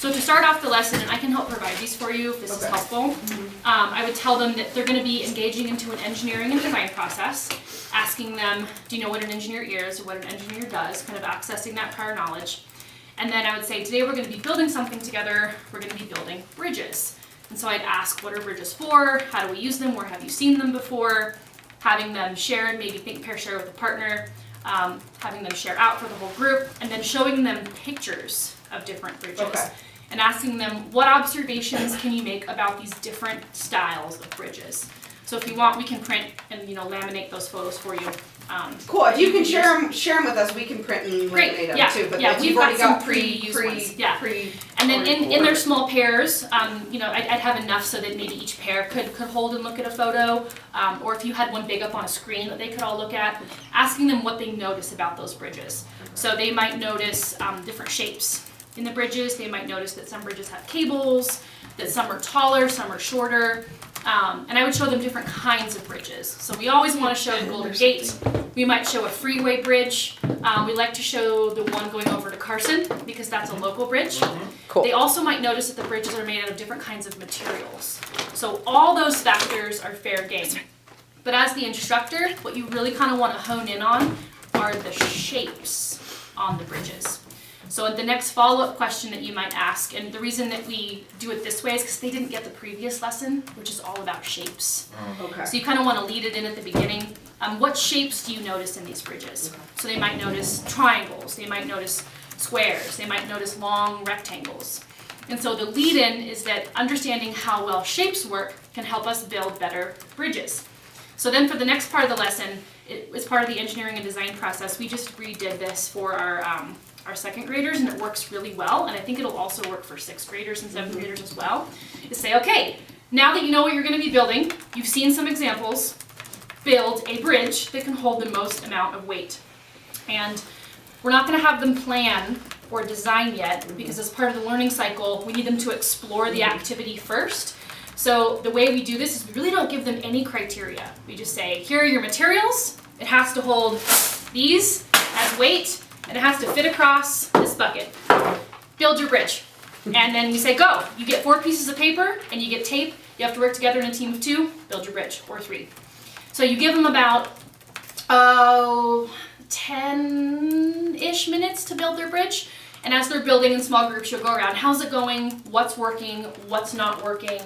So to start off the lesson, and I can help provide these for you if this is helpful, I would tell them that they're going to be engaging into an engineering and design process, asking them, do you know what an engineer is or what an engineer does, kind of accessing that prior knowledge. And then I would say, today we're going to be building something together, we're going to be building bridges. And so I'd ask, what are bridges for? How do we use them? Where have you seen them before? Having them share, maybe think, pair, share with a partner, having them share out for the whole group, and then showing them pictures of different bridges. And asking them, what observations can you make about these different styles of bridges? So if you want, we can print and laminate those photos for you. Cool. If you can share them with us, we can print and laminate them too. But yeah, we've already got got some pre-used ones. Yeah. And then in their small pairs, I'd have enough so that maybe each pair could hold and look at a photo, or if you had one big up on a screen that they could all look at, asking them what they notice about those bridges. So they might notice different shapes in the bridges. They might notice that some bridges have cables, that some are taller, some are shorter. And I would show them different kinds of bridges. So we always want to show the Golden Gate. We might show a freeway bridge. We like to show the one going over to Carson because that's a local bridge. Cool. They also might notice that the bridges are made out of different kinds of materials. So all those factors are fair game. But as the instructor, what you really kind of want to hone in on are the shapes on the bridges. So the next follow-up question that you might ask, and the reason that we do it this way is because they didn't get the previous lesson, which is all about shapes. Okay. So you kind of want to lead it in at the beginning. What shapes do you notice in these bridges? So they might notice triangles, they might notice squares, they might notice long rectangles. And so the lead-in is that understanding how well shapes work can help us build better bridges. So then for the next part of the lesson, as part of the engineering and design process, we just redid this for our second graders, and it works really well, and I think it'll also work for sixth graders and seventh graders as well, is say, okay, now that you know what you're going to be building, you've seen some examples, build a bridge that can hold the most amount of weight. And we're not going to have them plan or design yet, because as part of the learning cycle, we need them to explore the activity first. So the way we do this is we really don't give them any criteria. We just say, here are your materials, it has to hold these as weight, and it has to fit across this bucket. Build your bridge. And then you say, go. You get 4 pieces of paper and you get tape. You have to work together in a team of 2, build your bridge, or 3. So you give them about 10-ish minutes to build their bridge. And as they're building in small groups, you'll go around, how's it going? What's working? What's not working?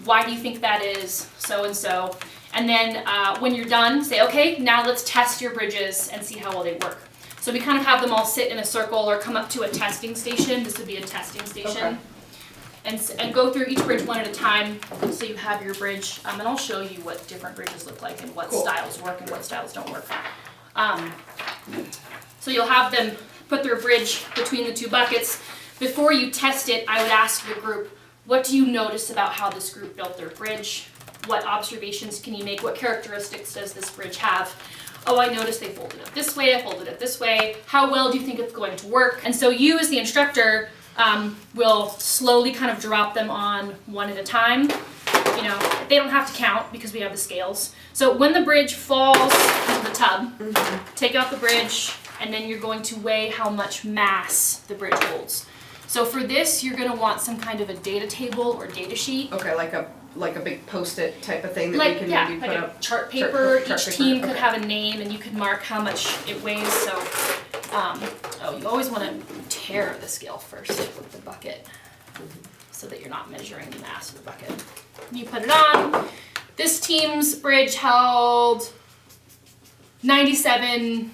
Why do you think that is? So and so. And then when you're done, say, okay, now let's test your bridges and see how well they work. So we kind of have them all sit in a circle or come up to a testing station. This would be a testing station. Okay. And go through each bridge one at a time so you have your bridge. And I'll show you what different bridges look like and what styles work and what styles don't work. So you'll have them put their bridge between the 2 buckets. Before you test it, I would ask the group, what do you notice about how this group built their bridge? What observations can you make? What characteristics does this bridge have? Oh, I noticed they folded it this way, I folded it this way. How well do you think it's going to work? And so you as the instructor will slowly kind of drop them on one at a time. They don't have to count because we have the scales. So when the bridge falls into the tub, take out the bridge, and then you're going to weigh how much mass the bridge holds. So for this, you're going to want some kind of a data table or data sheet. Okay, like a big Post-it type of thing that we can maybe put up. Chart paper. Each team could have a name, and you could mark how much it weighs. So, you always want to tare the scale first with the bucket, so that you're not measuring the mass of the bucket. You put it on. This team's bridge held 97.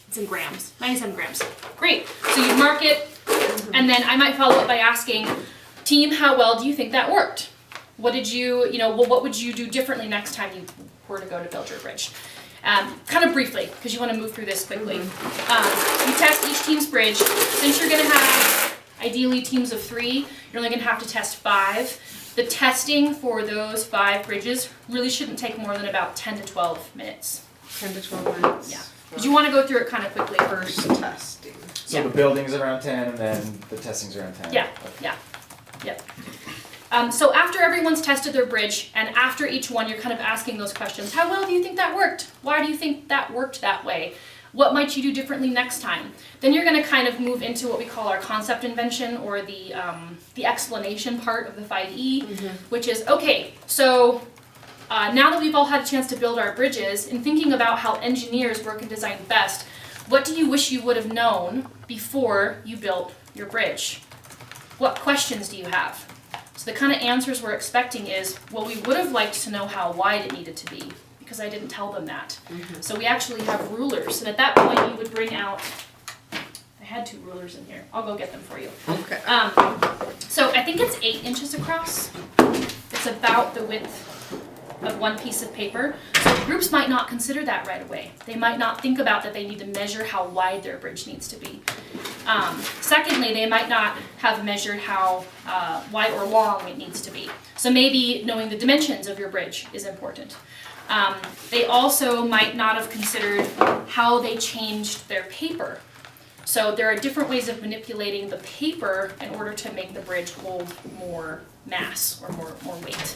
It's in grams. 97 grams. Great. So you mark it, and then I might follow up by asking, team, how well do you think that worked? What did you, what would you do differently next time you were to go to build your bridge? Kind of briefly, because you want to move through this quickly. You test each team's bridge. Since you're going to have, ideally, teams of 3, you're only going to have to test 5. The testing for those 5 bridges really shouldn't take more than about 10 to 12 minutes. 10 to 12 minutes? Yeah. Because you want to go through it kind of quickly. First testing. So the building's around 10 and then the testing's around 10? Yeah, yeah, yep. So after everyone's tested their bridge, and after each one, you're kind of asking those questions. How well do you think that worked? Why do you think that worked that way? What might you do differently next time? Then you're going to kind of move into what we call our concept invention, or the explanation part of the 5E, which is, okay, so now that we've all had a chance to build our bridges, in thinking about how engineers work and design best, what do you wish you would have known before you built your bridge? What questions do you have? So the kind of answers we're expecting is, well, we would have liked to know how wide it needed to be, because I didn't tell them that. So we actually have rulers, and at that point you would bring out, I had 2 rulers in here, I'll go get them for you. Okay. So I think it's 8 inches across. It's about the width of one piece of paper. So groups might not consider that right away. They might not think about that they need to measure how wide their bridge needs to be. Secondly, they might not have measured how wide or long it needs to be. So maybe knowing the dimensions of your bridge is important. They also might not have considered how they changed their paper. So there are different ways of manipulating the paper in order to make the bridge hold more mass or more weight.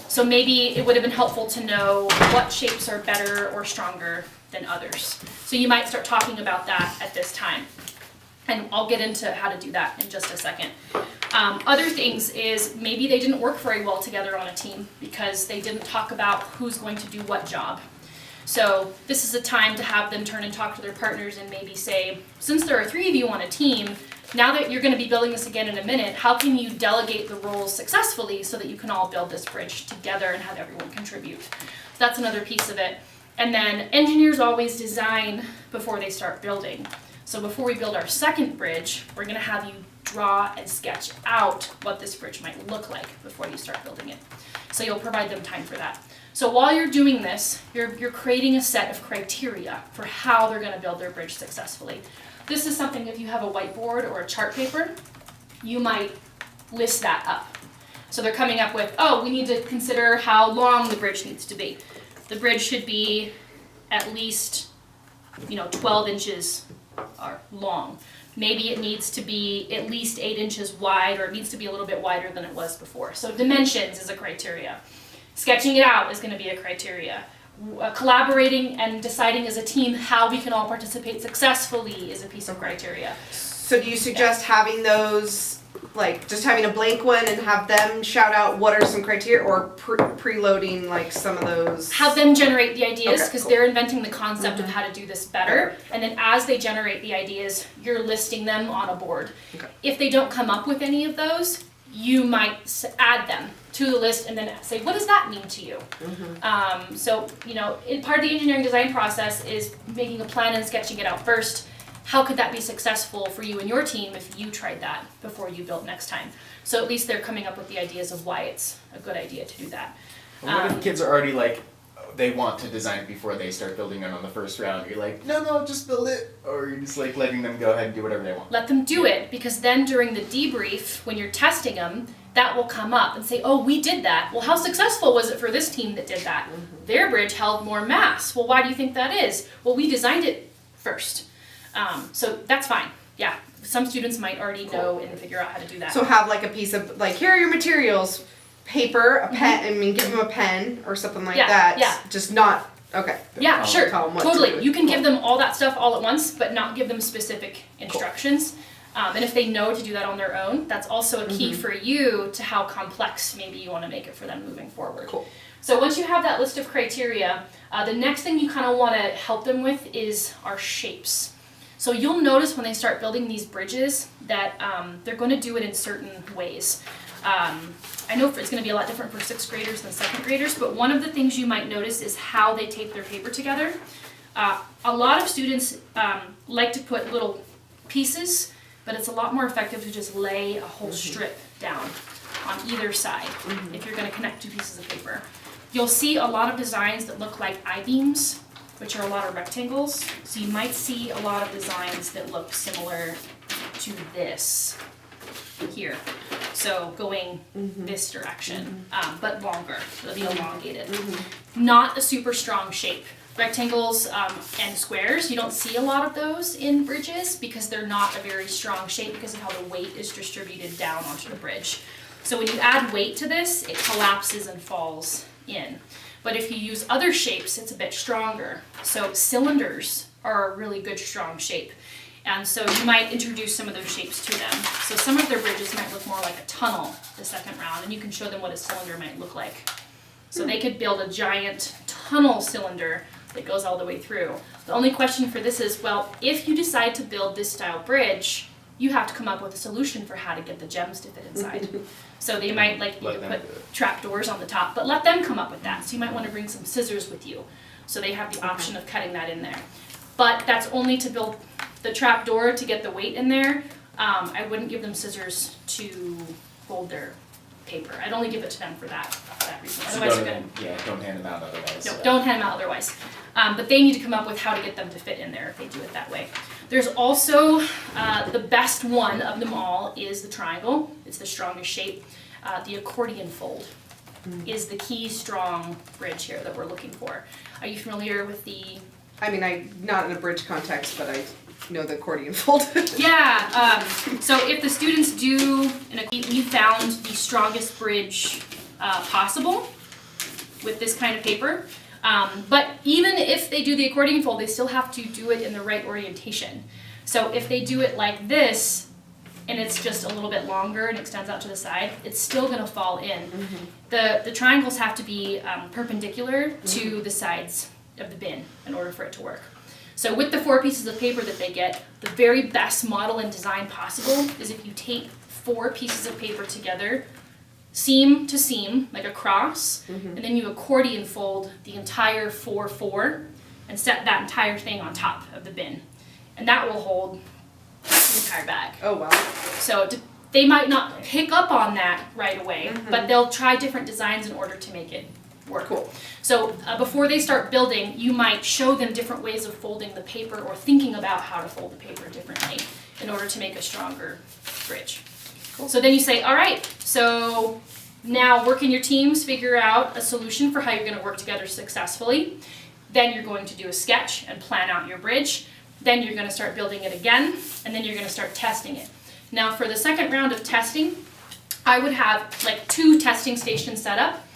So maybe it would have been helpful to know what shapes are better or stronger than others. So you might start talking about that at this time. And I'll get into how to do that in just a second. Other things is maybe they didn't work very well together on a team because they didn't talk about who's going to do what job. So this is a time to have them turn and talk to their partners and maybe say, since there are 3 of you on a team, now that you're going to be building this again in a minute, how can you delegate the roles successfully so that you can all build this bridge together and have everyone contribute? So that's another piece of it. And then engineers always design before they start building. So before we build our second bridge, we're going to have you draw and sketch out what this bridge might look like before you start building it. So you'll provide them time for that. So while you're doing this, you're creating a set of criteria for how they're going to build their bridge successfully. This is something, if you have a whiteboard or a chart paper, you might list that up. So they're coming up with, oh, we need to consider how long the bridge needs to be. The bridge should be at least, 12 inches long. Maybe it needs to be at least 8 inches wide, or it needs to be a little bit wider than it was before. So dimensions is a criteria. Sketching it out is going to be a criteria. Collaborating and deciding as a team how we can all participate successfully is a piece of criteria. So do you suggest having those, like just having a blank one and have them shout out what are some criteria, or preloading like some of those? Have them generate the ideas, because cool. They're inventing the concept of how to do this better. And then as they generate the ideas, you're listing them on a board. Okay. If they don't come up with any of those, you might add them to the list and then say, what does that mean to you? So, part of the engineering design process is making a plan and sketching it out first. How could that be successful for you and your team if you tried that before you built next time? So at least they're coming up with the ideas of why it's a good idea to do that. Well, what if kids are already like, they want to design it before they start building it on the first round? You're like, no, just build it. Or you're just like letting them go ahead and do whatever they want. Let them do it, because then during the debrief, when you're testing them, that will come up and say, oh, we did that. Well, how successful was it for this team that did that? Their bridge held more mass. Well, why do you think that is? Well, we designed it first. So that's fine. Yeah, some students might already know and figure out how to do that. So have like a piece of, like, here are your materials, paper, a pen, give them a pen or something like that. Yeah. Just not, okay. Yeah, sure, Tell them what to do. totally. You can give them all that stuff all at once, but not give them specific instructions. And if they know to do that on their own, that's also a key for you to how complex maybe you want to make it for them moving forward. Cool. So once you have that list of criteria, the next thing you kind of want to help them with is our shapes. So you'll notice when they start building these bridges that they're going to do it in certain ways. I know it's going to be a lot different for 6th graders than 2nd graders, but one of the things you might notice is how they tape their paper together. A lot of students like to put little pieces, but it's a lot more effective to just lay a whole strip down on either side if you're going to connect 2 pieces of paper. You'll see a lot of designs that look like I-beams, which are a lot of rectangles. So you might see a lot of designs that look similar to this here. So going this direction, but longer. It'll be elongated. Not a super strong shape. Rectangles and squares, you don't see a lot of those in bridges because they're not a very strong shape because of how the weight is distributed down onto the bridge. So when you add weight to this, it collapses and falls in. But if you use other shapes, it's a bit stronger. So cylinders are a really good strong shape. And so you might introduce some of those shapes to them. So some of their bridges might look more like a tunnel the second round, and you can show them what a cylinder might look like. So they could build a giant tunnel cylinder that goes all the way through. The only question for this is, well, if you decide to build this style bridge, you have to come up with a solution for how to get the gems to fit inside. So they might like you to put trapdoors on the top, but let them come up with that. So you might want to bring some scissors with you, so they have the option of cutting that in there. But that's only to build the trapdoor to get the weight in there. I wouldn't give them scissors to fold their paper. I'd only give it to them for that reason. So Otherwise, they're gonna. Yeah, don't hand them out otherwise. No, don't hand them out otherwise. But they need to come up with how to get them to fit in there if they do it that way. There's also the best one of them all is the triangle. It's the strongest shape. The accordion fold is the key strong bridge here that we're looking for. Are you familiar with the? I mean, not in a bridge context, but I know the accordion fold. Yeah. So if the students do, we found the strongest bridge possible with this kind of paper. But even if they do the accordion fold, they still have to do it in the right orientation. So if they do it like this, and it's just a little bit longer and extends out to the side, it's still going to fall in. The triangles have to be perpendicular to the sides of the bin in order for it to work. So with the 4 pieces of paper that they get, the very best model and design possible is if you tape 4 pieces of paper together, seam to seam, like a cross, and then you accordion fold the entire 4-4 and set that entire thing on top of the bin. And that will hold the entire bag. Oh, wow. So they might not pick up on that right away, but they'll try different designs in order to make it work. Cool. So before they start building, you might show them different ways of folding the paper or thinking about how to fold the paper differently in order to make a stronger bridge. Cool. So then you say, all right, so now work in your teams, figure out a solution for how you're going to work together successfully. Then you're going to do a sketch and plan out your bridge. Then you're going to start building it again, and then you're going to start testing it. Now for the second round of testing, I would have like 2 testing stations set up.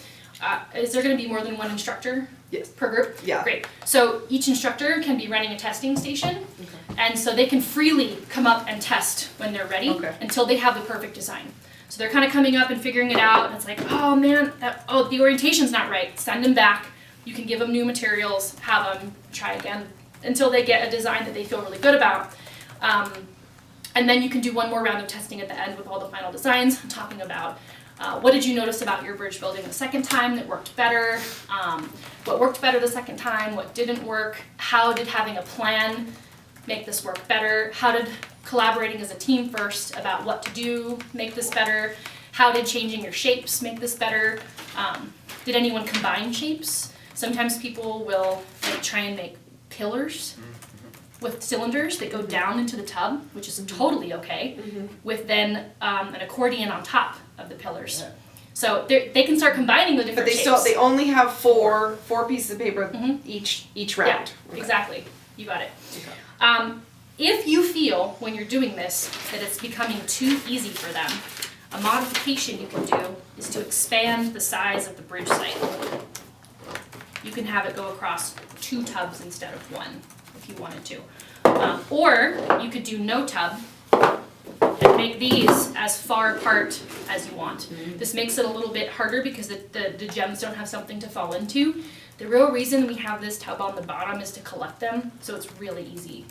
Is there going to be more than one instructor? Yes. Per group? Yeah. Great. So each instructor can be running a testing station, and so they can freely come up and test when they're ready until they have the perfect design. So they're kind of coming up and figuring it out, and it's like, oh man, the orientation's not right. Send them back. You can give them new materials, have them try again until they get a design that they feel really good about. And then you can do one more round of testing at the end with all the final designs, talking about what did you notice about your bridge building the second time that worked better? What worked better the second time? What didn't work? How did having a plan make this work better? How did collaborating as a team first about what to do make this better? How did changing your shapes make this better? Did anyone combine shapes? Sometimes people will try and make pillars with cylinders that go down into the tub, which is totally okay, with then an accordion on top of the pillars. Yeah. So they can start combining the different shapes. But they only have four pieces of paper each round. Yeah, exactly. You got it. Okay. If you feel when you're doing this that it's becoming too easy for them, a modification you can do is to expand the size of the bridge site. You can have it go across 2 tubs instead of 1 if you wanted to. Or you could do no tub and make these as far apart as you want. This makes it a little bit harder because the gems don't have something to fall into. The real reason we have this tub on the bottom is to collect them, so it's really easy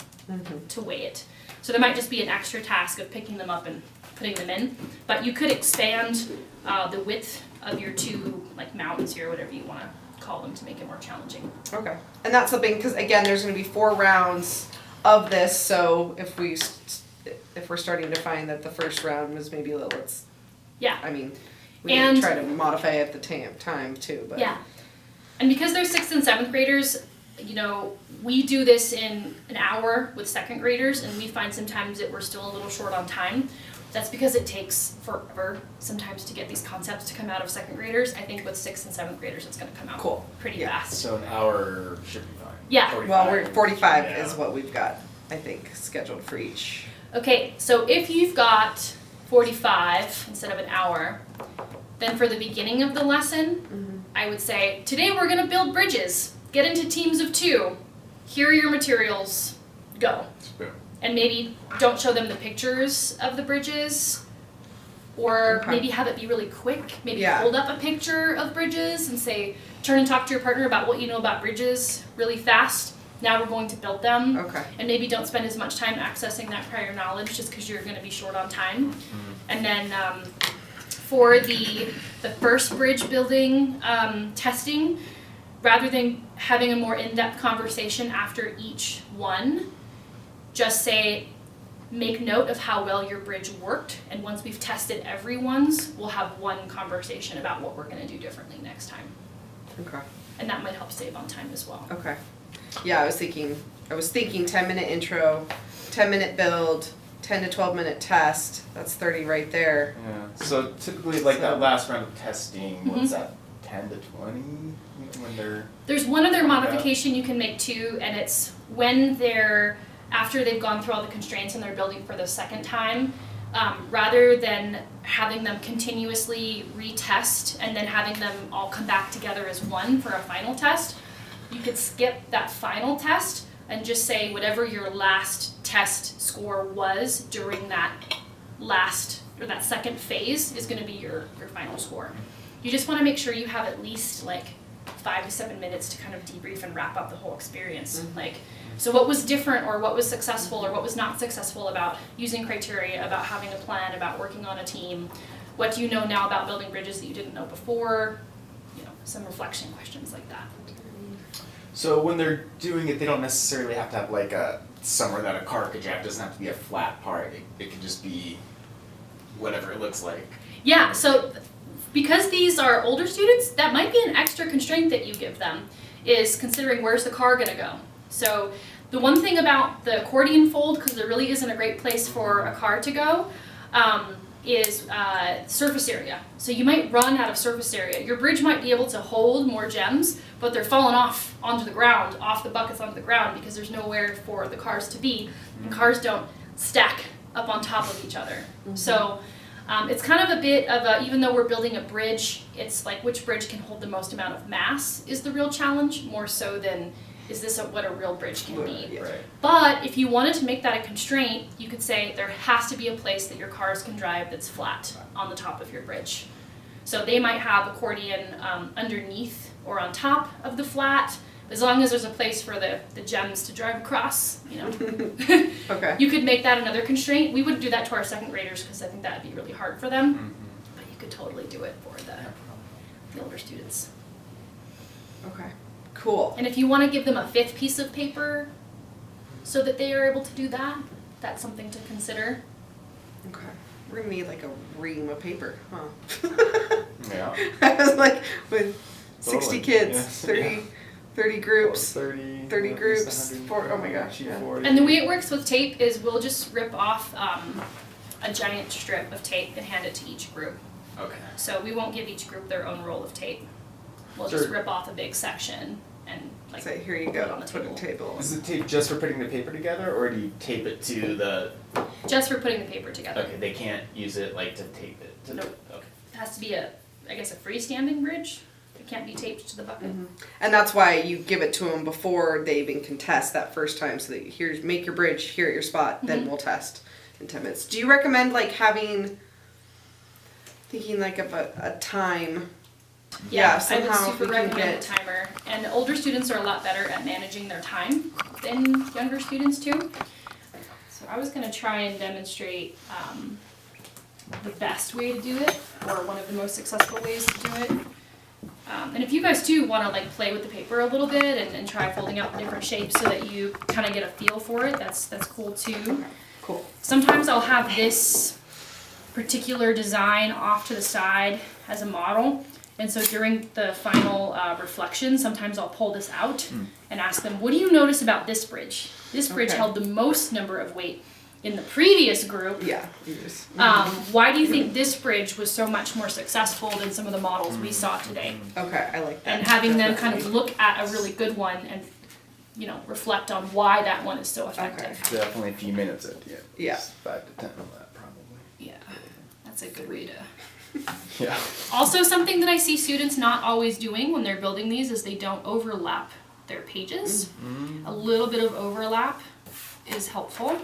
to weigh it. So there might just be an extra task of picking them up and putting them in, but you could expand the width of your 2 mountains here, whatever you want to call them, to make it more challenging. Okay. And that's something, because again, there's going to be 4 rounds of this, so if we're starting to find that the first round was maybe a little, we can try to modify at the time too. But yeah, and because they're 6th and 7th graders, we do this in an hour with 2nd graders, and we find sometimes that we're still a little short on time. That's because it takes forever sometimes to get these concepts to come out of 2nd graders. I think with 6th and 7th graders, it's going to come out pretty fast. So an hour should be fine. Yeah. 45. Well, we're 45 is what we've got, I think, scheduled for each. Okay, so if you've got 45 instead of an hour, then for the beginning of the lesson, I would say, today we're going to build bridges. Get into teams of 2. here are your materials, go. Boom. And maybe don't show them the pictures of the bridges, or maybe have it be really quick. Maybe hold up a picture of bridges and say, turn and talk to your partner about what you know about bridges really fast. Now we're going to build them. Okay. And maybe don't spend as much time accessing that prior knowledge just because you're going to be short on time. And then for the first bridge building testing, rather than having a more in-depth conversation after each one, just say, make note of how well your bridge worked, and once we've tested everyone's, we'll have one conversation about what we're going to do differently next time. Okay. And that might help save on time as well. Okay. Yeah, I was thinking 10-minute intro, 10-minute build, 10 to 12-minute test. That's 30 right there. Yeah. So typically, like that last round of testing, what's that, 10 to 20 when they're... There's one other modification you can make too, and it's when they're, after they've gone through all the constraints and they're building for the second time, rather than having them continuously retest and then having them all come back together as one for a final test, you could skip that final test and just say whatever your last test score was during that last, or that second phase is going to be your final score. You just want to make sure you have at least like 5 to 7 minutes to kind of debrief and wrap up the whole experience. Like, so what was different or what was successful or what was not successful about using criteria, about having a plan, about working on a team? What do you know now about building bridges that you didn't know before? You know, some reflection questions like that. So when they're doing it, they don't necessarily have to have like a somewhere that a car could jab. It doesn't have to be a flat part. It could just be whatever it looks like. Yeah, so because these are older students, that might be an extra constraint that you give them, is considering where's the car gonna go. So the one thing about the accordion fold, because there really isn't a great place for a car to go, is surface area. So you might run out of surface area. Your bridge might be able to hold more gems, but they're falling off onto the ground, off the buckets onto the ground, because there's nowhere for the cars to be. And cars don't stack up on top of each other. So it's kind of a bit of a, even though we're building a bridge, it's like which bridge can hold the most amount of mass is the real challenge, more so than is this what a real bridge can be. Right. But if you wanted to make that a constraint, you could say there has to be a place that your cars can drive that's flat on the top of your bridge. So they might have accordion underneath or on top of the flat, as long as there's a place for the gems to drive across, you know. Okay. You could make that another constraint. We wouldn't do that to our second graders because I think that would be really hard for them. But you could totally do it for the older students. Okay. Cool. And if you want to give them a fifth piece of paper so that they are able to do that, that's something to consider. Okay. We're gonna need like a ream of paper, huh? Yeah. I was like, with 60 Totally. kids, Yeah. 30 groups, 30 groups, oh my gosh, yeah. 40. And the way it works with tape is we'll just rip off a giant strip of tape and hand it to each group. Okay. So we won't give each group their own roll of tape. We'll just Sure. rip off a big section and like Say, here you put it go, on the put table. a table. Is the tape just for putting the paper together, or do you tape it to the? Just for putting the paper together. Okay, they can't use it like to tape it. To Nope. The, okay. It has to be a freestanding bridge. It can't be taped to the bucket. And that's why you give it to them before they even can test that first time, so that here's, make your bridge here at your spot, then we'll test in 10 minutes. Do you recommend like thinking like of a time? Yeah, I would somehow if super we can recommend get- a timer. And older students are a lot better at managing their time than younger students too. So I was gonna try and demonstrate the best way to do it, or one of the most successful ways to do it. And if you guys too wanna like play with the paper a little bit and try folding out the different shapes so that you kinda get a feel for it, that's cool too. Cool. Sometimes I'll have this particular design off to the side as a model. And so during the final reflection, sometimes I'll pull this out and ask them, what do you notice about this bridge? This bridge Okay. held the most number of weight in the previous group. Yeah. You just, Why do you think this bridge was so much more successful than some of the models we saw today? okay, I like that. And having them kind of Definitely. look at a really good one and, you know, reflect on why that one is so effective. Definitely a few minutes at the end. Yeah. Just 5 to 10 on that probably. Yeah, that's a good way to... Yeah. Also, something that I see students not always doing when they're building these is they don't overlap their pages. A little bit of overlap is helpful.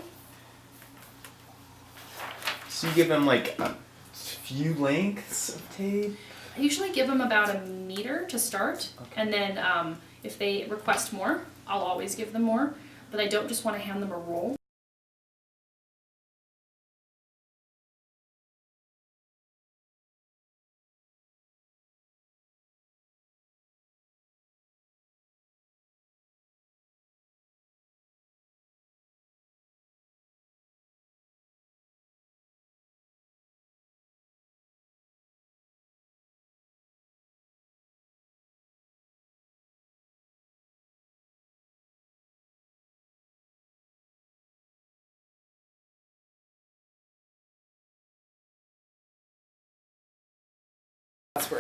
So you give them like a few lengths of tape? I usually give them about 1 meter to start, and then if they request more, I'll always give them more, but I don't just want to hand them a roll.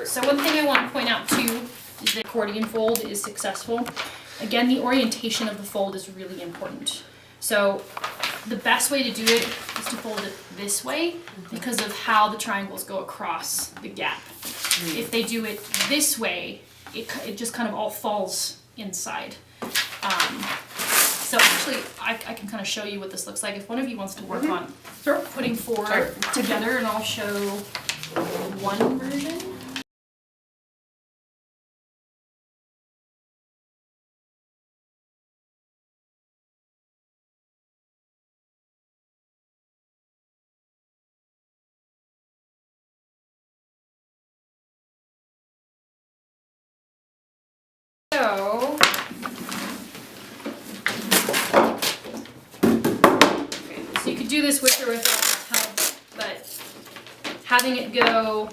So one thing I want to point out too is the accordion fold is successful. Again, the orientation of the fold is really important. So the best way to do it is to fold it this way because of how the triangles go across the gap. If they do it this way, it just kind of all falls inside. So actually, I can kind of show you what this looks like. If one of you wants to work on putting 4 together, and I'll show one version. So, so you could do this with or without the tub, but having it go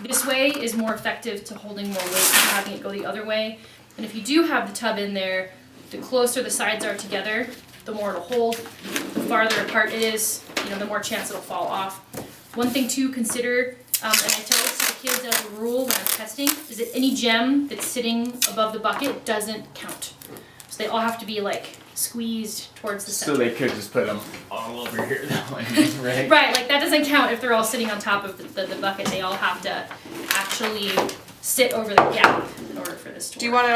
this way is more effective to holding more weight than having it go the other way. And if you do have the tub in there, the closer the sides are together, the more it'll hold. The farther apart it is, the more chance it'll fall off. One thing to consider, and I tell this to the kids as a rule when I'm testing, is that any gem that's sitting above the bucket doesn't count. So they all have to be like squeezed towards the center. So they could just put them all over here that way, right? Right, like that doesn't count if they're all sitting on top of the bucket. They all have to actually sit over the gap in order for this to work. Do you want it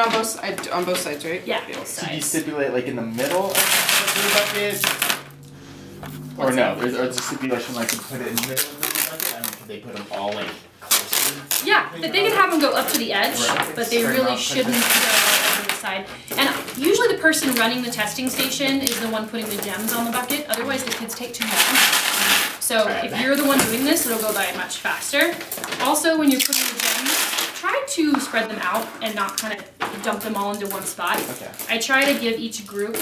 on both sides, right? Yeah, both So do you sides. stipulate like in the middle of the bucket? Or What's no, that? there's a stipulation like to put it in the middle of the bucket? I mean, could they put them all like closer? Yeah, but they can have them go up to the edge, Right. but they Straight really up, shouldn't go over the side. And usually the person running the testing station is the one putting the gems on the bucket, otherwise the kids take too long. So if you're the one doing this, it'll go by much faster. Also, when you're putting the gems, try to spread them out and not kind of dump them all into one spot. Okay. I try to give each group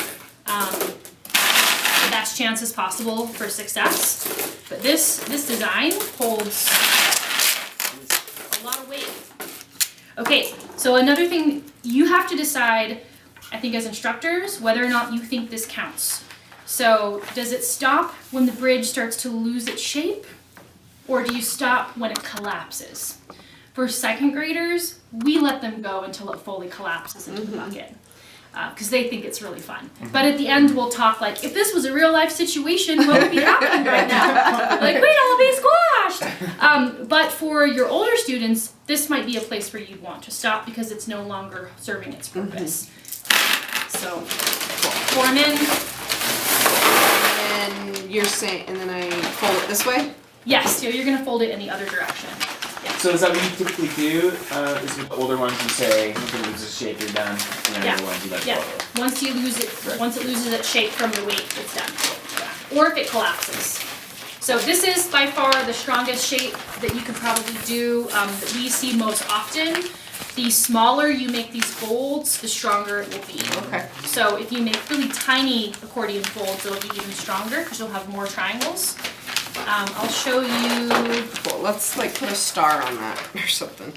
the best chances possible for success, but this design holds a lot of weight. Okay, so another thing, you have to decide, I think as instructors, whether or not you think this counts. So does it stop when the bridge starts to lose its shape, or do you stop when it collapses? For second graders, we let them go until it fully collapses into the bucket. Because they think it's really fun. But at the end, we'll talk like, if this was a real life situation, what would be happening right now? Like, we'd all be squashed! But for your older students, this might be a place where you'd want to stop because it's no longer serving its purpose. So, pour them in. And you're saying, and then I fold it this way? Yes, so you're gonna fold it in the other direction. Yeah. So is that what you typically do? Is with the older ones you say, you can lose the shape, you're done, and then Yeah. the ones you let Yeah, go. once you lose it, once it loses its shape from the weight, it's done. Or if it collapses. So this is by far the strongest shape that you could probably do, that we see most often. The smaller you make these folds, the stronger it will be. Okay. So if you make really tiny accordion folds, it'll be even stronger because you'll have more triangles. I'll show you. Cool. Let's like put a star on that or something.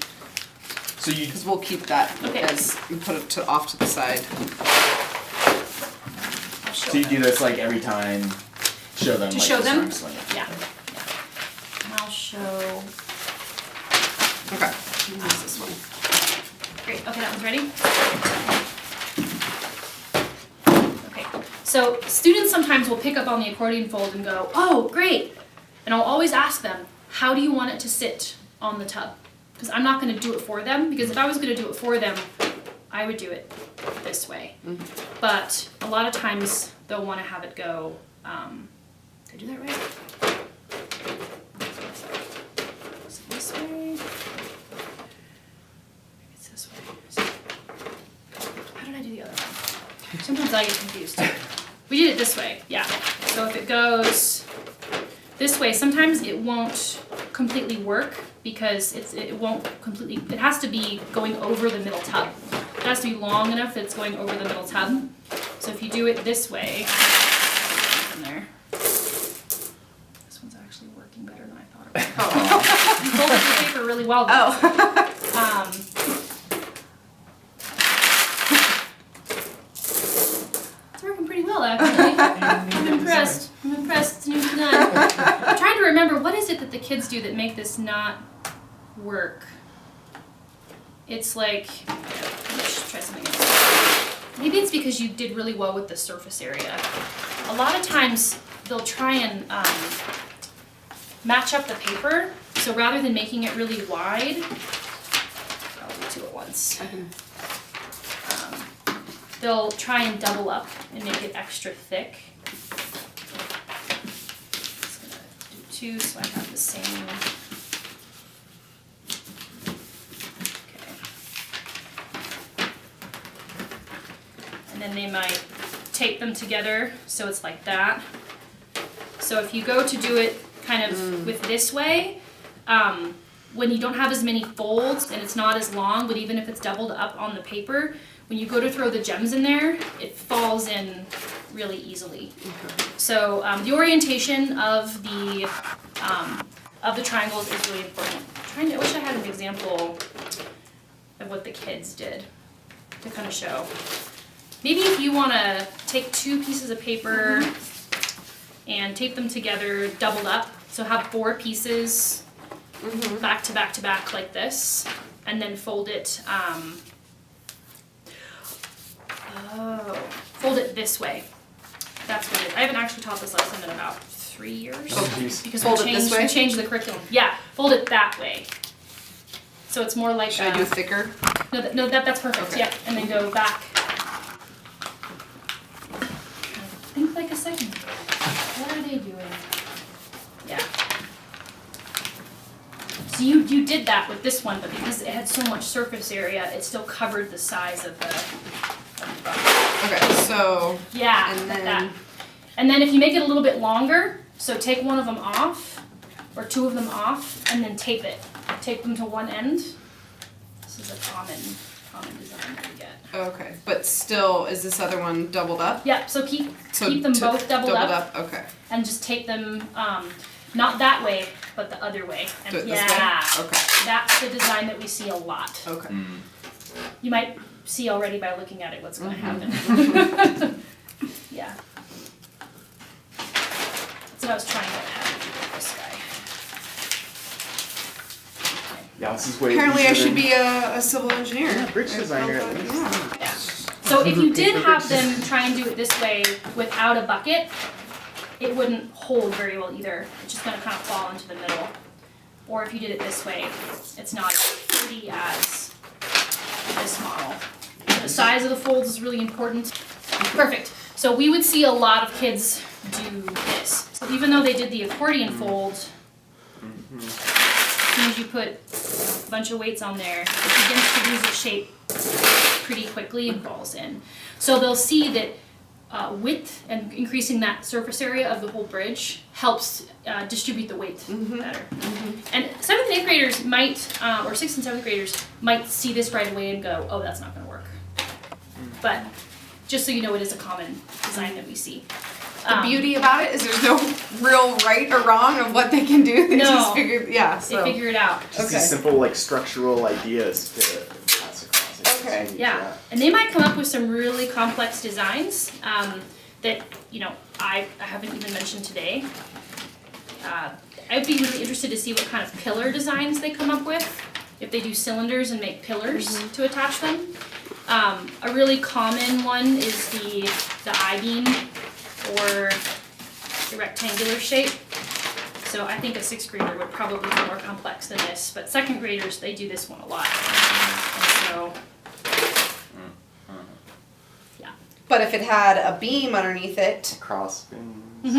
So you Because we'll keep that Okay. as, and put it off to the side. I'll show so you them. do this like every time, show them To like show the them? strong sling. Yeah. And I'll show. Okay. Use this one. Great, okay, that one's ready? Okay, so students sometimes will pick up on the accordion fold and go, oh, great. And I'll always ask them, how do you want it to sit on the tub? Because I'm not gonna do it for them, because if I was gonna do it for them, I would do it this way. But a lot of times they'll want to have it go, did I do that right? Is it this way? Maybe it's this way. How did I do the other one? Sometimes I get confused too. We did it this way, yeah. So if it goes this way, sometimes it won't completely work because it won't completely, it has to be going over the middle tub. It has to be long enough that it's going over the middle tub. So if you do it this way, in there, this one's actually working better than I thought it would. Oh. You folded the paper really well though. It's working pretty well actually. I'm impressed. It's new to none. I'm trying to remember, what is it that the kids do that make this not work? It's like, let's try something else. Maybe it's because you did really well with the surface area. A lot of times they'll try and match up the paper. So rather than making it really wide, I'll do two at once. They'll try and double up and make it extra thick. Just gonna do two so I have the same. Okay. And then they might tape them together so it's like that. So if you go to do it kind of with this way, when you don't have as many folds and it's not as long, but even if it's doubled up on the paper, when you go to throw the gems in there, it falls in really easily. So the orientation of the triangles is really important. I wish I had an example of what the kids did to kind of show. Maybe if you want to take two pieces of paper and tape them together, doubled up, so have 4 pieces back to back to back like this, and then fold it. Fold it this way. That's what it is. I haven't actually taught this lesson in about 3 years. Because Fold it this way? we changed the curriculum. Yeah, fold it that way. So it's more like. Should I do thicker? No, that's perfect. Okay. Yeah, and then go back. Think like a second. What are they doing? Yeah. So you did that with this one, but because it had so much surface area, it still covered the size of the bucket. Okay, so. Yeah, And like then. that. And then if you make it a little bit longer, so take one of them off, or 2 of them off, and then tape it. Tape them to one end. This is a common design that we get. Okay, but still, is this other one doubled up? Yeah, so keep them both doubled up. Okay. And just tape them, not that way, but the other way. And Do it this yeah, way? Okay. that's the design that we see a lot. Okay. You might see already by looking at it what's going to happen. Yeah. That's what I was trying to add with this guy. Okay. Yeah, this is way Apparently I easier should than- be a civil engineer. Yeah, bridge designer. Yeah. Yeah. So if you did have them try and do it this way without a bucket, it wouldn't hold very well either. It's just going to kind of fall into the middle. Or if you did it this way, it's not as pretty as this model. The size of the folds is really important. Perfect. So we would see a lot of kids do this. So even though they did the accordion fold, as soon as you put a bunch of weights on there, it begins to lose its shape pretty quickly and falls in. So they'll see that width and increasing that surface area of the whole bridge helps distribute the weight better. And 7th and 8th graders might, or 6th and 7th graders might see this right away and go, oh, that's not going to work. But just so you know, it is a common design that we see. The beauty about it is there's no real right or wrong of what they can do. They No. just figure, They so. figure it out. Just Okay. these simple like structural ideas to pass across. It's Okay. huge, Yeah, and they might come up with some really complex designs that, you know, I haven't even mentioned today. I'd be really interested to see what kind of pillar designs they come up with, if they do cylinders and make pillars to attach them. A really common one is the I-beam or the rectangular shape. So I think a 6th grader would probably be more complex than this, but 2nd graders, they do this one a lot. And so But if it had a beam underneath it, Cross beams.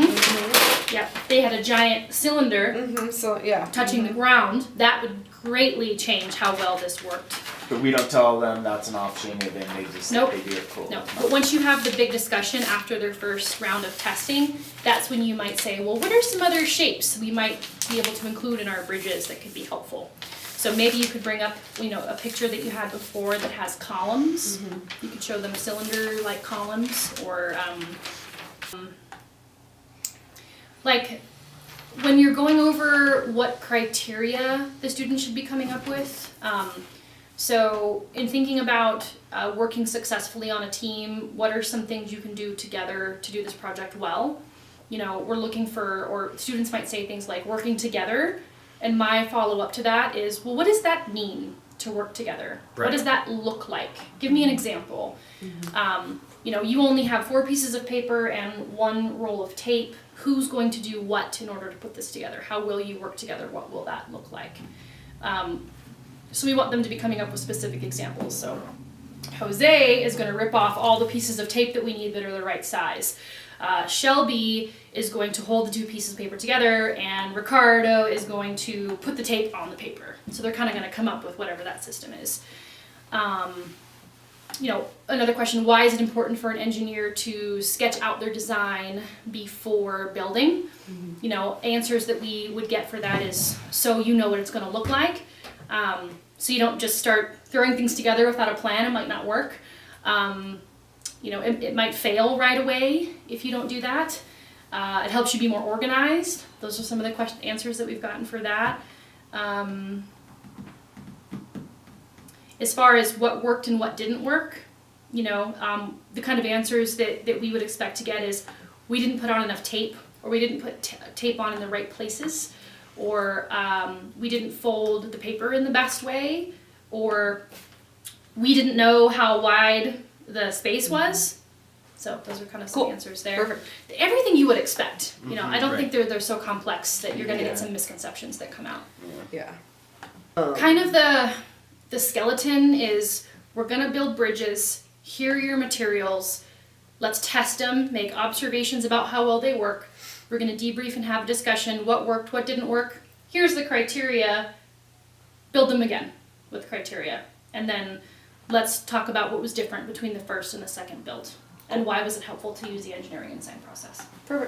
Yep, they had a giant cylinder so yeah. touching the ground, that would greatly change how well this worked. But we don't tell them that's an option, and then they just Nope. they do it cool. No, but once you have the big discussion after their first round of testing, that's when you might say, well, what are some other shapes we might be able to include in our bridges that could be helpful? So maybe you could bring up, a picture that you had before that has columns. You could show them cylinder-like columns, or like when you're going over what criteria the student should be coming up with. So in thinking about working successfully on a team, what are some things you can do together to do this project well? We're looking for, or students might say things like working together, and my follow-up to that is, well, what does that mean to work together? Right. What does that look like? Give me an example. You only have 4 pieces of paper and 1 roll of tape. Who's going to do what in order to put this together? How will you work together? What will that look like? So we want them to be coming up with specific examples. So Jose is going to rip off all the pieces of tape that we need that are the right size. Shelby is going to hold the 2 pieces of paper together, and Ricardo is going to put the tape on the paper. So they're kind of going to come up with whatever that system is. Another question, why is it important for an engineer to sketch out their design before building? Answers that we would get for that is, so you know what it's going to look like. So you don't just start throwing things together without a plan. It might not work. It might fail right away if you don't do that. It helps you be more organized. Those are some of the answers that we've gotten for that. As far as what worked and what didn't work, the kind of answers that we would expect to get is, we didn't put on enough tape, or we didn't put tape on in the right places, or we didn't fold the paper in the best way, or we didn't know how wide the space was. So those are kind of some answers there. Perfect. Everything you would expect. I don't Right. think they're so complex that you're going to get some misconceptions that come out. Yeah. Kind of the skeleton is, we're going to build bridges, here are your materials, let's test them, make observations about how well they work, we're going to debrief and have a discussion, what worked, what didn't work, here's the criteria, build them again with criteria, and then let's talk about what was different between the first and the second build, and why was it helpful to use the engineering and design process. Perfect.